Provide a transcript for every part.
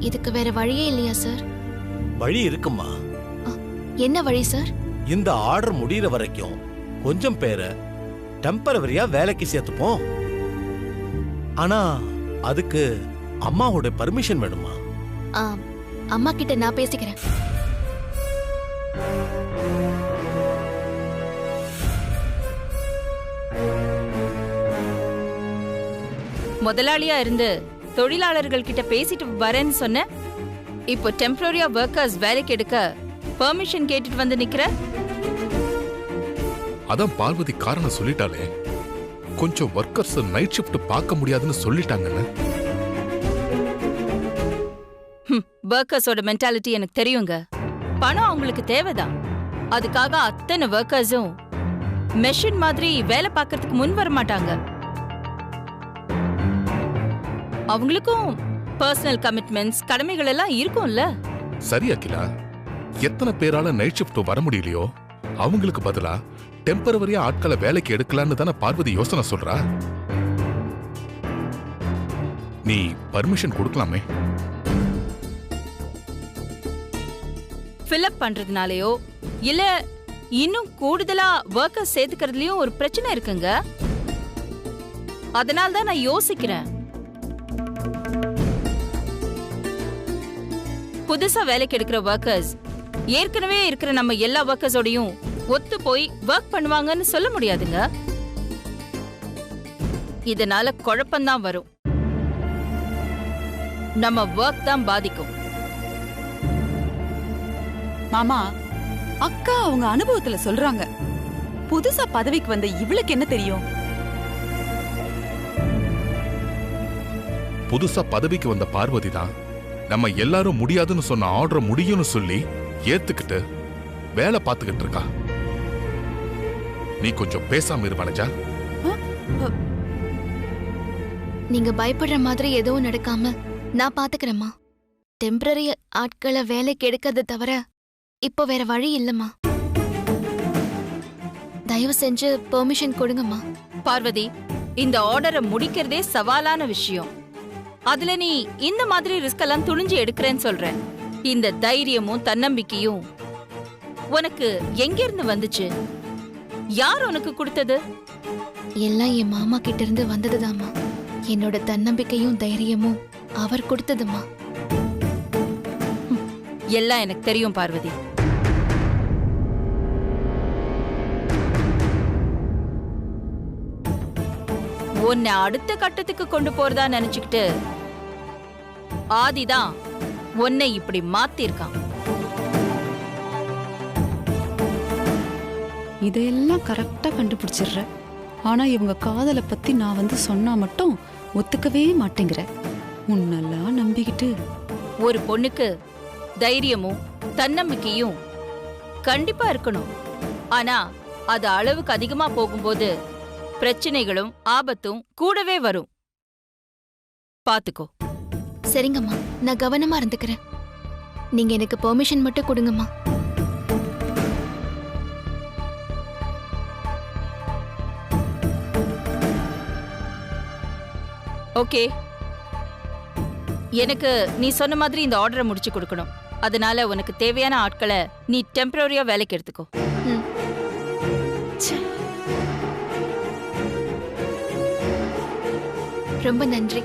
இதுக்கு வேற வழியே இல்லையா சார்? வழி இருக்குமா. என்ன வழி சார்? இந்த ஆர்டர் முடியற வரைக்கும் கொஞ்சம் பேரை டெம்பரவரியா வேலைக்கு சேர்த்துப்போம். ஆனா அதுக்கு அம்மாவோட பர்மிஷன் வேணுமா? அம்மா கிட்ட நான் பேசிக்கிறேன். முதலாளியா இருந்து தொழிலாளர்கள் கிட்ட பேசிட்டு வரேன்னு சொன்ன, இப்போ டெம்பரரியா வர்க்கர்ஸ் வேலைக்கு எடுக்க பெர்மிஷன் கேட்டுட்டு வந்து நிக்கிற. அதான் பார்வதி காரணம் சொல்லிட்டாலே. கொஞ்சம் வர்க்கர்ஸ் நைட் ஷிஃப்ட் பார்க்க முடியாதுன்னு சொல்லிட்டாங்கன்னு. வர்க்கர்ஸோட மென்டாலிட்டி எனக்கு தெரியுங்க. பணம் அவங்களுக்கு தேவைதான். அதுக்காக அத்தனை வர்க்கர்ஸும் மெஷின் மாதிரி வேலை பார்க்கறதுக்கு முன் வர மாட்டாங்க. அவங்களுக்கும் பர்சனல் கமிட்மெண்ட்ஸ், கடமைகள் எல்லாம் இருக்கும்ல. சரி அகிலா, எத்தனை பேரால நைட் ஷிஃப்ட் வர முடியலையோ அவங்களுக்கு பதிலா டெம்பரவரியா ஆட்களை வேலைக்கு எடுக்கலான்னு தானே பார்வதி யோசனை சொல்றா. நீ பர்மிஷன் கொடுக்கலாமே. ஃபில் அப் பண்றதுனாலயோ இல்ல இன்னும் கூடுதலா வர்க்கர்ஸ் சேர்த்துக்கிறதுலயும் ஒரு பிரச்சனை இருக்குங்க. அதனால தான் நான் யோசிக்கிறேன். புதுசா வேலைக்கு எடுக்கிற வர்க்கர்ஸ் ஏற்கனவே இருக்கிற நம்ம எல்லா வர்க்கர்ஸோடையும் ஒத்து போய் ஒர்க் பண்ணுவாங்கன்னு சொல்ல முடியாதுங்க. இதனால குழப்பம்தான் வரும். நம்ம ஒர்க் தான் பாதிக்கும். மாமா, அக்கா அவங்க அனுபவத்துல சொல்றாங்க. புதுசா பதவிக்கு வந்த இவளுக்கு என்ன தெரியும்? புதுசா பதவிக்கு வந்த பார்வதி தான் நம்ம எல்லாரும் முடியாதுன்னு சொன்ன ஆர்டர் முடியும்னு சொல்லி ஏத்துக்கிட்டு வேலை பார்த்துக்கிட்டு இருக்கா. நீ கொஞ்சம் பேசாம இரு வனஜா. நீங்க பயப்படுற மாதிரி எதுவும் நடக்காம நான் பாத்துக்கிறேம்மா. டெம்பரரி ஆட்களை வேலைக்கு எடுக்கிறத தவிர இப்போ வேற வழி இல்லம்மா. தயவு செஞ்சு பெர்மிஷன் கொடுங்கம்மா. பார்வதி, இந்த ஆர்டரை முடிக்கிறதே சவாலான விஷயம். அதுல நீ இந்த மாதிரி ரிஸ்க் எல்லாம் துணிஞ்சு எடுக்கிறேன்னு சொல்ற. இந்த தைரியமும் தன்னம்பிக்கையும் உனக்கு எங்க இருந்து வந்துச்சு? யார் உனக்கு கொடுத்தது? எல்லாம் என் மாமா கிட்ட இருந்து வந்ததுதாம்மா. என்னோட தன்னம்பிக்கையும் தைரியமும் அவர் கொடுத்ததுமா. எல்லாம் எனக்கு தெரியும் பார்வதி. உன்னை அடுத்த கட்டத்துக்கு கொண்டு போறதா நினைச்சுக்கிட்டு ஆதிதான் உன்னை இப்படி மாத்திருக்கான். இதையெல்லாம் கரெக்டா கண்டுபிடிச்சிடுற. ஆனா இவங்க காதலை பத்தி நான் சொன்னா மட்டும் ஒத்துக்கவே மாட்டேங்கிற. உன்னெல்லாம் நம்பிக்கிட்டு ஒரு பொண்ணுக்கு தைரியமும் தன்னம்பிக்கையும் கண்டிப்பா இருக்கணும். ஆனா அது அளவுக்கு அதிகமா போகும்போது பிரச்சனைகளும் ஆபத்தும் கூடவே வரும். பாத்துக்கோ. சரிங்கம்மா, நான் கவனமா இருந்துக்கிறேன். நீங்க எனக்கு பெர்மிஷன் மட்டும் கொடுங்கம்மா. ஓகே, எனக்கு நீ சொன்ன மாதிரி இந்த ஆர்டரை முடிச்சு கொடுக்கணும். அதனால உனக்கு தேவையான ஆட்களை நீ டெம்பரரியா வேலைக்கு எடுத்துக்கோ. ரொம்ப நன்றி.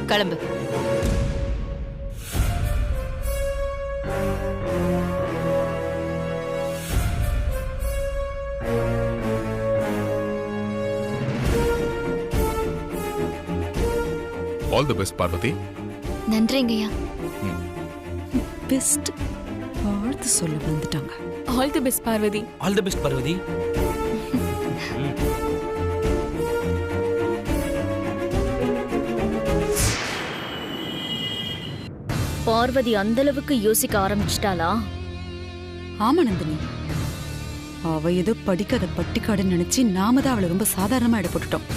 கிளம்பு. All the best Parvathi. நன்றிங்கய்யா. பெஸ்ட் வாழ்த்து சொல்ல வந்துட்டாங்க. All the best Parvathi. All the best Parvathi. Parvathi அந்த அளவுக்கு யோசிக்க ஆரம்பிச்சிட்டாளா? ஆமா நந்தினி, அவ ஏதோ படிக்காத பட்டிக்காடுன்னு நினைச்சு நாம தான் அவளை ரொம்ப சாதாரணமா இடப்பட்டுட்டோம்.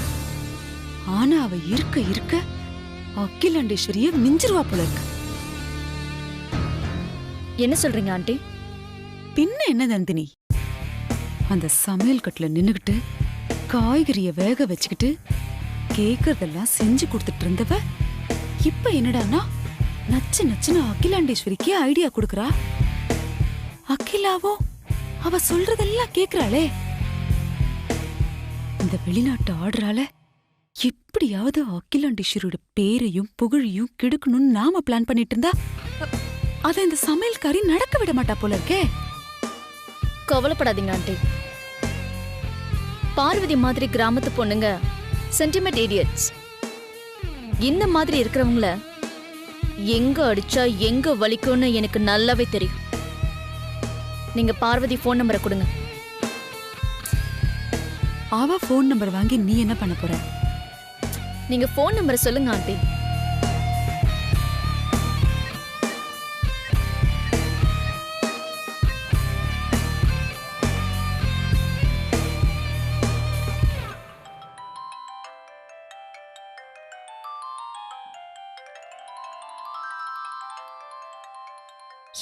ஆனா அவ இருக்க இருக்க அகிலாண்டேஸ்வரிய மிஞ்சிருவா போல இருக்கு. என்ன சொல்றீங்க ஆண்டி? பின்ன என்ன நந்தினி, அந்த சமையல் கட்டுல நின்னுகிட்டு காய்கறிய வேக வச்சுக்கிட்டு கேக்குறதெல்லாம் செஞ்சு கொடுத்துட்டு இருந்தவ இப்ப என்னடான்னா நச்சு நச்சுன்னு அகிலாண்டேஸ்வரிக்கு ஐடியா கொடுக்கறா. அகிலாவோ அவ சொல்றதெல்லாம் கேக்குறாளே. இந்த வெளிநாட்டு ஆர்டரால எப்படியாவது அகிலாண்டேஸ்வரியோட பேரையும் புகழையும் கெடுக்கணும்னு நாம பிளான் பண்ணிட்டு இருந்தா அத இந்த சமையல்காரி நடக்க விட மாட்டா போல இருக்கே. கவலைப்படாதீங்க ஆண்டி. பார்வதி மாதிரி கிராமத்து பொண்ணுங்க சென்டிமெண்ட் இடியட்ஸ். இந்த மாதிரி இருக்கிறவங்கள எங்க அடிச்சா எங்க வலிக்கும்னு எனக்கு நல்லாவே தெரியும். நீங்க பார்வதி ஃபோன் நம்பரை கொடுங்க. அவ ஃபோன் நம்பர் வாங்கி நீ என்ன பண்ண போற? நீங்க ஃபோன் நம்பரை சொல்லுங்க ஆண்டி.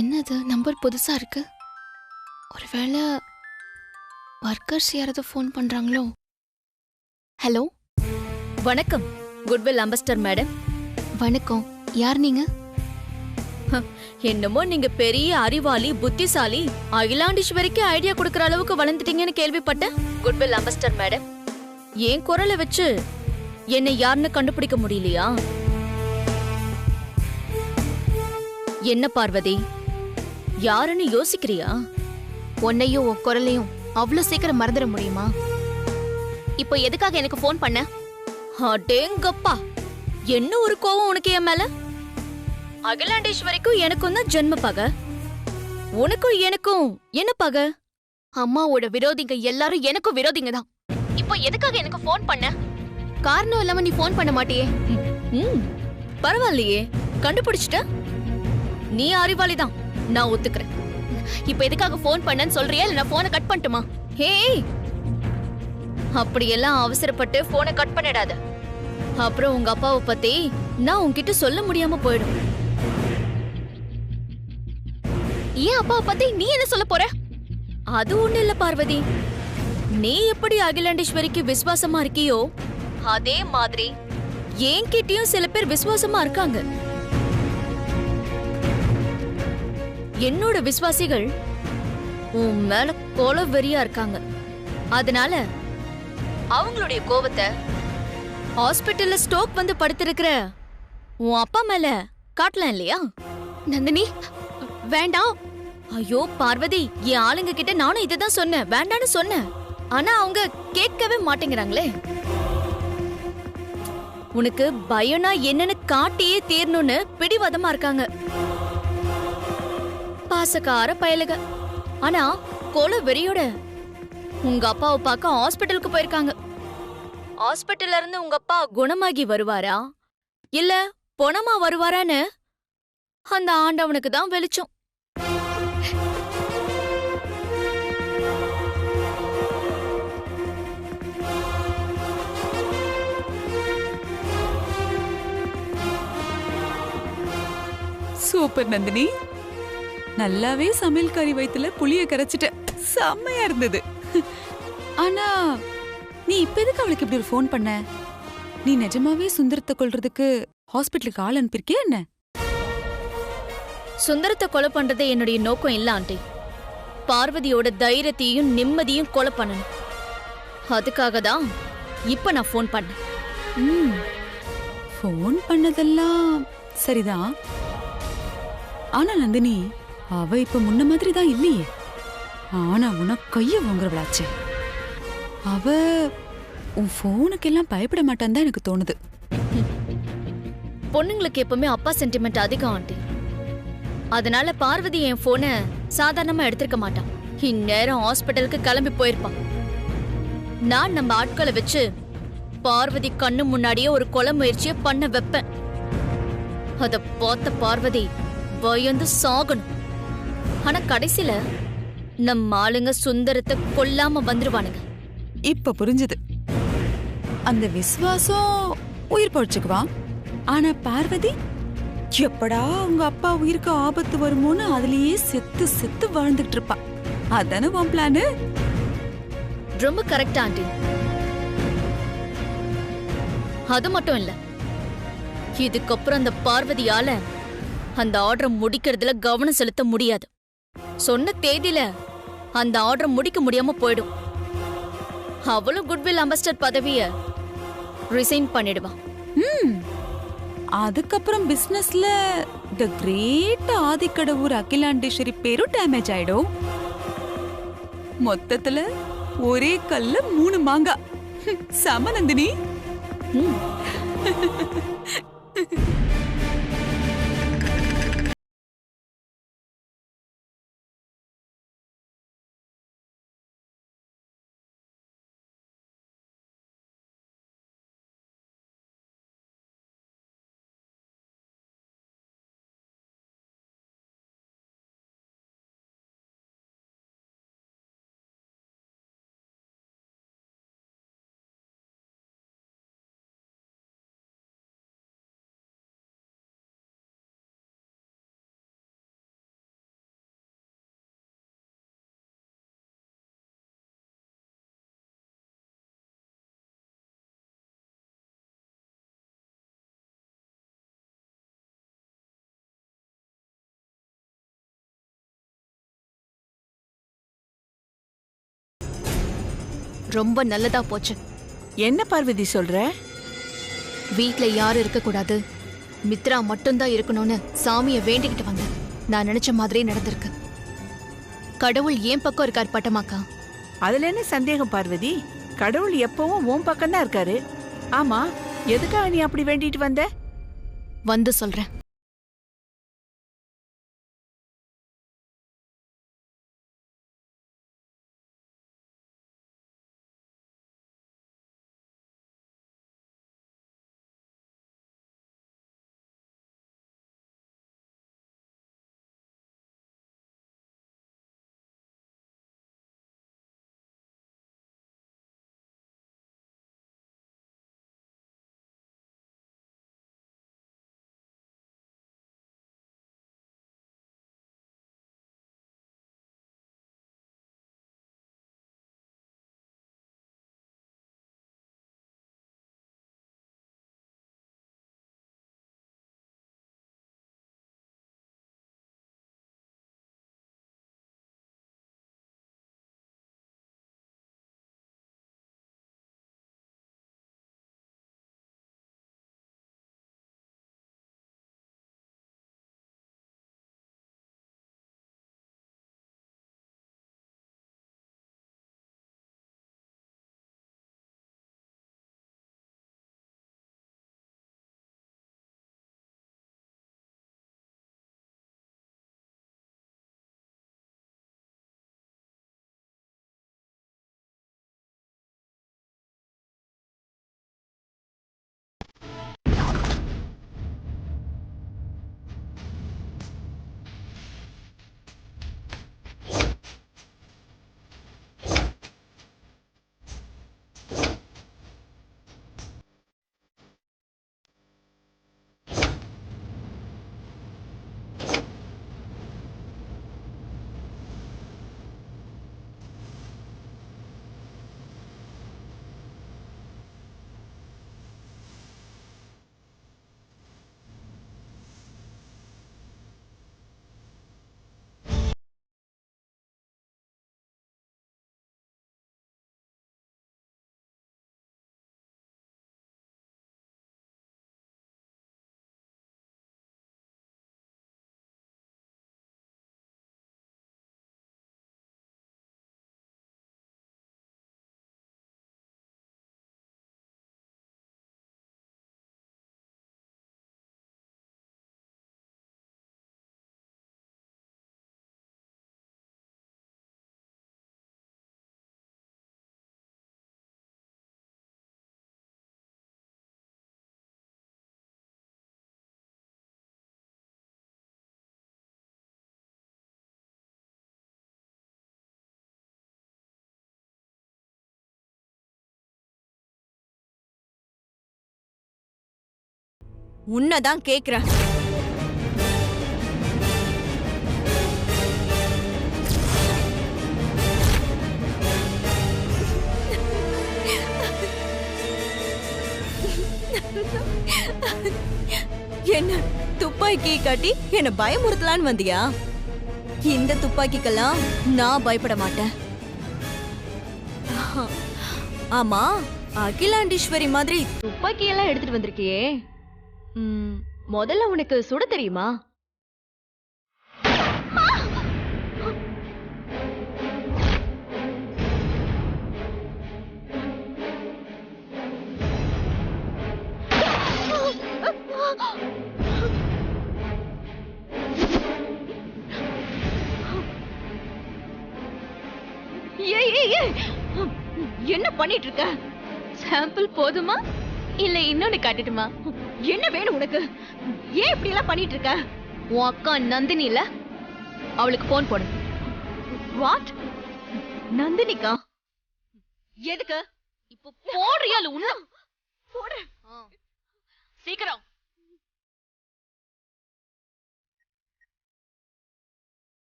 என்னது நம்பர் புதுசா இருக்கு? ஒருவேளை ஒர்க்கர்ஸ் யாராவது ஃபோன் பண்றாங்களோ? ஹலோ, வணக்கம் குட்வில் அம்பஸ்டர் மேடம். வணக்கம். யார் நீங்க? என்னமோ நீங்க பெரிய அறிவாளி புத்திசாலி அகிலாண்டேஸ்வரிக்கு ஐடியா கொடுக்கற அளவுக்கு வளர்ந்துட்டீங்கன்னு கேள்விப்பட்டேன். குட்வில் அம்பஸ்டர் மேடம், ஏன் குரலை வச்சு என்னை யாருன்னு கண்டுபிடிக்க முடியலையா? என்ன பார்வதி, யாருன்னு யோசிக்கிறியா? உன்னையும் உன் குரலையும் அவ்வளவு சீக்கிரம் மறந்துட முடியுமா? இப்போ எதுக்காக எனக்கு ஃபோன் பண்ண? அடேங்கப்பா, என்ன ஒரு கோவம் உனக்கு என் மேல? அகிலாண்டேஸ்வரிக்கும் எனக்கும் தான் ஜென்ம பகை. உனக்கும் எனக்கும் என்ன பகை? அம்மாவோட விரோதிங்க எல்லாரும் எனக்கும் விரோதிங்க தான். இப்போ எதுக்காக எனக்கு ஃபோன் பண்ண? காரணம் இல்லாம நீ ஃபோன் பண்ண மாட்டியே. பரவாயில்லையே, கண்டுபிடிச்சிட்ட. நீ அறிவாளி தான், நான் ஒத்துக்கிறேன். இப்போ எதுக்காக ஃபோன் பண்ணன்னு சொல்றியா இல்ல நான் போனை கட் பண்ணட்டுமா? ஹே, அப்படியெல்லாம் அவசரப்பட்டு போனை கட் பண்ணிடாத. அப்புறம் உங்க அப்பாவை பத்தி நான் உன்கிட்ட சொல்ல முடியாம போயிடும். ஏன் அப்பாவை பத்தி நீ என்ன சொல்ல போற? அது ஒண்ணு இல்ல பார்வதி, நீ எப்படி அகிலாண்டேஸ்வரிக்கு விசுவாசமா இருக்கியோ அதே மாதிரி என்கிட்டயும் சில பேர் விசுவாசமா இருக்காங்க. என்னோட விசுவாசிகள் உன் மேல கோல வெறியா இருக்காங்க. அதனால அவங்களுடைய கோவத்தை ஹாஸ்பிட்டல்ல ஸ்டோக் வந்து படுத்திருக்கிற உன் அப்பா மேல காட்டலாம் இல்லையா? நந்தினி, வேண்டாம். ஐயோ பார்வதி, என் ஆளுங்க கிட்ட நானும் இதுதான் சொன்னேன், வேண்டான்னு சொன்னேன். ஆனா அவங்க கேட்கவே மாட்டேங்கிறாங்களே. உனக்கு பயம்னா என்னன்னு காட்டியே தீரணும்னு பிடிவாதமா இருக்காங்க. பாசக்கார பயலுக. ஆனா கோல வெறியோட உங்க அப்பாவை பார்க்க ஹாஸ்பிட்டலுக்கு போயிருக்காங்க. ஹாஸ்பிட்டல்ல இருந்து உங்க அப்பா குணமாகி வருவாரா இல்ல பொணமா வருவாரான்னு அந்த ஆண்டவனுக்கு தான் வெளிச்சம். சூப்பர் நந்தினி, நல்லாவே சமையல்காரி வயித்துல புளிய கரைச்சிட்ட. செம்மையா இருந்தது. ஆனா நீ இப்ப எதுக்கு அவளுக்கு இப்படி ஒரு ஃபோன் பண்ண? நீ நிஜமாவே சுந்தரத்தை கொல்றதுக்கு ஹாஸ்பிட்டலுக்கு ஆள் அனுப்பியிருக்கியா என்ன? சுந்தரத்தை கொலை பண்றதே என்னுடைய நோக்கம் இல்ல ஆண்டி. பார்வதியோட தைரியத்தையும் நிம்மதியும் கொலை பண்ணணும். அதுக்காக தான் இப்ப நான் ஃபோன் பண்ணேன். ஃபோன் பண்ணதெல்லாம் சரிதான். ஆனா நந்தினி, அவ இப்ப முன்ன மாதிரி தான் இல்லையே. ஆனா உனக்கு கைய வாங்குறவளாச்சே. அவ உன் போனுக்கெல்லாம் பயப்பட மாட்டான்னு தான் எனக்கு தோணுது. பொண்ணுங்களுக்கு எப்பவுமே அப்பா சென்டிமெண்ட் அதிகம் ஆண்டி. அதனால பார்வதி என் போனை சாதாரணமா எடுத்திருக்க மாட்டான். இந்நேரம் ஹாஸ்பிட்டலுக்கு கிளம்பி போயிருப்பான். நான் நம்ம ஆட்களை வச்சு பார்வதி கண்ணு முன்னாடியே ஒரு கொலை முயற்சியை பண்ண வைப்பேன். அத பார்த்த பார்வதி பயந்து சாகணும். ஆனா கடைசியில நம்ம ஆளுங்க சுந்தரத்தை கொல்லாம வந்துருவானுங்க. இப்ப புரிஞ்சுது. அந்த விசுவாசம் உயிர் பழிச்சுக்குவான். ஆனா பார்வதி எப்படா உங்க அப்பா உயிருக்கு ஆபத்து வருமோன்னு அதுலயே செத்து செத்து வாழ்ந்துட்டு இருப்பா. அதானே உன் பிளானு? ரொம்ப கரெக்ட் ஆண்டி. அது மட்டும் இல்ல, இதுக்கப்புறம் அந்த பார்வதியால அந்த ஆர்டரை முடிக்கிறதுல கவனம் செலுத்த முடியாது. சொன்ன தேதியில அந்த ஆர்டரை முடிக்க முடியாம போயிடும். அவளும் குட்வில் அம்பாசிடர் பதவிய ரிசைன் பண்ணிடுவா. அதுக்கப்புறம் பிசினஸ்ல தி கிரேட் ஆதிக்கடவுர் அகிலாண்டேஸ்வரி பேரும் டேமேஜ் ஆயிடும். மொத்தத்துல ஒரே கல்ல 3 மாங்காய். சமநந்தினி. ரொம்ப நல்லதா போச்சு. என்ன பார்வதி சொல்ற? வீட்ல யாரும் இருக்கக்கூடாது, மித்ரா மட்டும்தான் இருக்கணும்னு சாமியை வேண்டிக்கிட்டு வந்தேன். நான் நினைச்ச மாதிரியே நடந்திருக்கு. கடவுள் ஏன் பக்கம் இருக்கார் பட்டமாக்கா. அதுல என்ன சந்தேகம் பார்வதி? கடவுள் எப்பவும் உன் பக்கம் தான் இருக்காரு. ஆமா, எதுக்காக நீ அப்படி வேண்டிட்டு வந்த? வந்து சொல்றேன். உன்னதான் கேக்குறேன். என்ன துப்பாக்கி காட்டி என்ன பயமுறுத்தலான்னு வந்தியா? இந்த துப்பாக்கிக்கெல்லாம் நான் பயப்பட மாட்டேன். ஆமா, அகிலாண்டீஸ்வரி மாதிரி துப்பாக்கி எல்லாம் எடுத்துட்டு வந்திருக்கியே, முதல்ல உனக்கு சுட தெரியுமா? என்ன பண்ணிட்டு இருக்க? சாம்பிள் போதுமா இல்ல இன்னொன்னு காட்டட்டுமா? என்ன வேணும் உனக்கு? ஏன் இப்படி எல்லாம் பண்ணிட்டு இருக்க? உன் அக்கா நந்தினி இல்ல, அவளுக்கு போன் போடு. வாட்? நந்தினிக்கா? எதுக்கு? இப்ப போடுறியா இல்ல உன்ன? போடு சீக்கிரம்.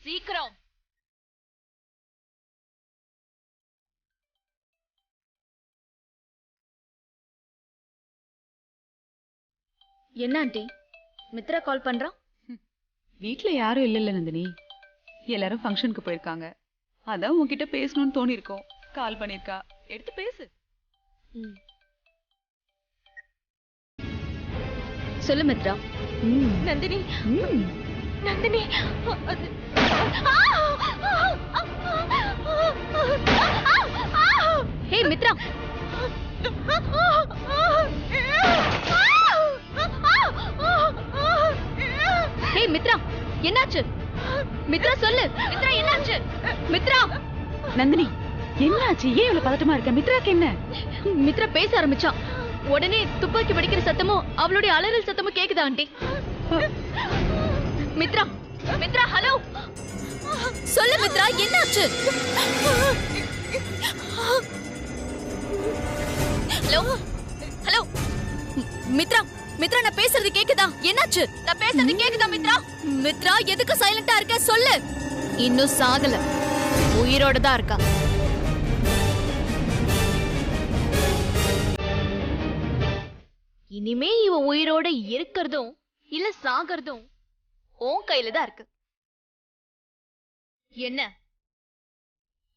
சீக்கிரம். என்ன ஆண்டி, மித்ரா கால் பண்றான்? வீட்ல யாரும் இல்ல நந்தினி, எல்லாரும் ஃபங்க்ஷனுக்கு போயிருக்காங்க. அதான் உன்கிட்ட பேசணும்னு தோணி இருக்கோம், கால் பண்ணிருக்கா. எடுத்து பேசு. சொல்லு மித்ரா. நந்தினி, நந்தினி. ஹே மித்ரா. ஹே மித்ரா, என்னாச்சு? மித்ரா சொல்லு. மித்ரா என்னாச்சு? மித்ரா. நந்தினி என்னாச்சு? ஏன் இவ்வளவு பதட்டமா இருக்க? மித்ராக்கு என்ன? மித்ரா பேச ஆரம்பிச்சா. உடனே துப்பாக்கி வெடிக்கிற சத்தமும் அவளுடைய அலறல் சத்தமும் கேக்குதா ஆண்டி? மித்ரா, மித்ரா ஹலோ. சொல்லு மித்ரா, என்னாச்சு? ஹலோ ஹலோ மித்ரா, மித்ரா நான் பேசுறது கேக்குதா? என்னாச்சு? நான் பேசுறது கேக்குதா மித்ரா? மித்ரா எதுக்கு சைலண்டா இருக்க? சொல்லு. இன்னும் சாகல, உயிரோட தான் இருக்கா. இனிமே இவ உயிரோட இருக்கிறதும் இல்ல சாகிறதும் உன் கையில தான் இருக்கு. என்ன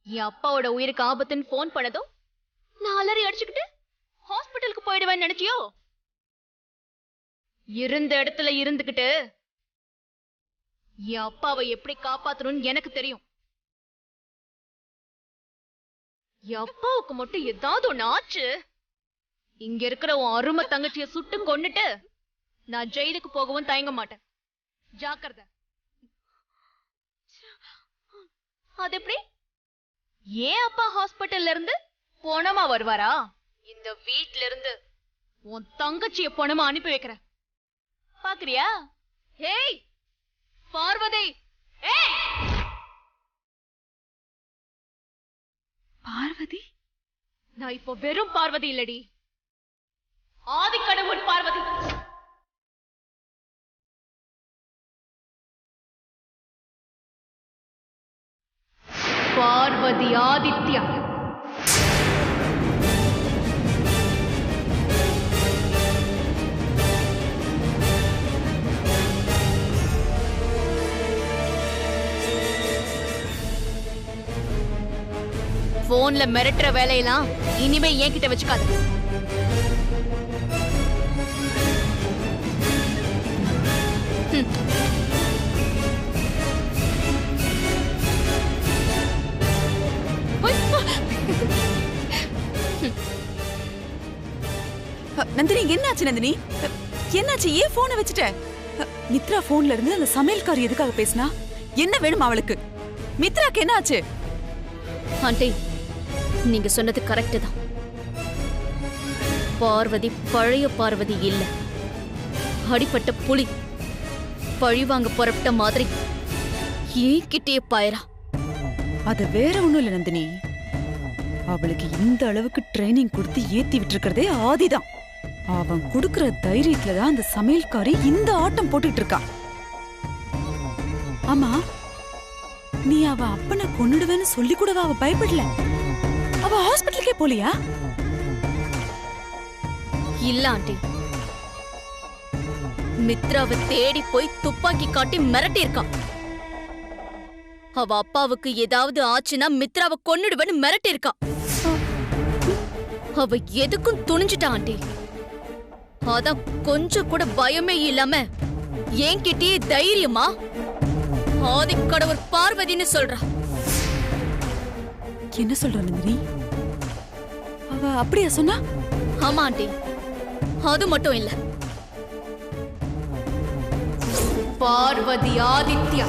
என் அப்பாவோட உயிருக்கு ஆபத்துன்னு போன் பண்ணதும் நான் அலறி அடிச்சுக்கிட்டு ஹாஸ்பிட்டலுக்கு போயிடுவேன்னு நினைச்சியோ? இருந்த இடத்துல இருந்துகிட்டு என் அப்பாவை எப்படி காப்பாத்தணும்னு எனக்கு தெரியும். என் அப்பாவுக்கு மட்டும் ஏதாவது ஒண்ணு ஆச்சு, இங்க இருக்கிற உன் அருமை தங்கச்சிய சுட்டு கொன்னுட்டு நான் ஜெயிலுக்கு போகவும் தயங்க மாட்டேன். ஜாக்கிரதை. அது எப்படி? ஏன் அப்பா ஹாஸ்பிட்டல்ல இருந்து போனமா வருவாரா? இந்த வீட்ல இருந்து உன் தங்கச்சிய போனமா அனுப்பி வைக்கிறேன். பாக்குறியா? ஏய் பார்வதி, ஏய் பார்வதி. நான் இப்போ வெறும் பார்வதி இல்லடி, ஆதிக்கடவுள் பார்வதி. பார்வதி ஆதித்யா. போன்ல மிரட்டுற வேலையெல்லாம் இனிமே என்கிட்ட வச்சுக்காது. நந்தினி என்னாச்சு? நந்தினி என்னாச்சு? ஏன் போனை வச்சுட்ட? மித்ரா போன்ல இருந்து அந்த சமையல்காரி எதுக்காக பேசினா? என்ன வேணும் அவளுக்கு? மித்ராக்கு என்னாச்சு? ஆண்டி, நீங்க சொன்னது கரெக்ட் தான். பார்வதி பழைய பார்வதி இல்ல, அடிப்பட்ட புலி. பழிவாங்க புறப்பட்ட மாதிரி ஏங்கிட்டே பாயரா. அது வேற ஒண்ணும் இல்ல நந்தினி, அவளுக்கு இந்த அளவுக்கு ட்ரைனிங் கொடுத்து ஏத்தி விட்டுருக்கிறதே ஆதிதான். அவன் கொடுக்கிற தைரியத்துலதான் அந்த சமையல்காரி இந்த ஆட்டம் போட்டுட்டு இருக்கா. ஆமா, நீ அவ அப்பனை கொன்னுடுவேன்னு சொல்லி கூடவா அவ பயப்படல? அவ ஹாஸ்பிட்டலுக்கே போலியா? இல்ல ஆண்டி, மித்ராவை தேடி போய் துப்பாக்கி காட்டி மிரட்டி இருக்கான். அவ அப்பாவுக்கு ஏதாவது ஆச்சுன்னா மித்ராவை கொன்னுடுவேன்னு மிரட்டி இருக்கா. அவ எதுக்கும் துணிஞ்சிட்டா ஆண்டி. அதான் கொஞ்சம் கூட பயமே இல்லாம என்கிட்டயே தைரியமா ஆதிக்கடவுள் பார்வதின்னு சொல்றா. என்ன சொல்ற நந்தினி? அவ அப்படியா சொன்னா? ஆமா ஆண்டி, அது மட்டும் இல்ல, பார்வதி ஆதித்யா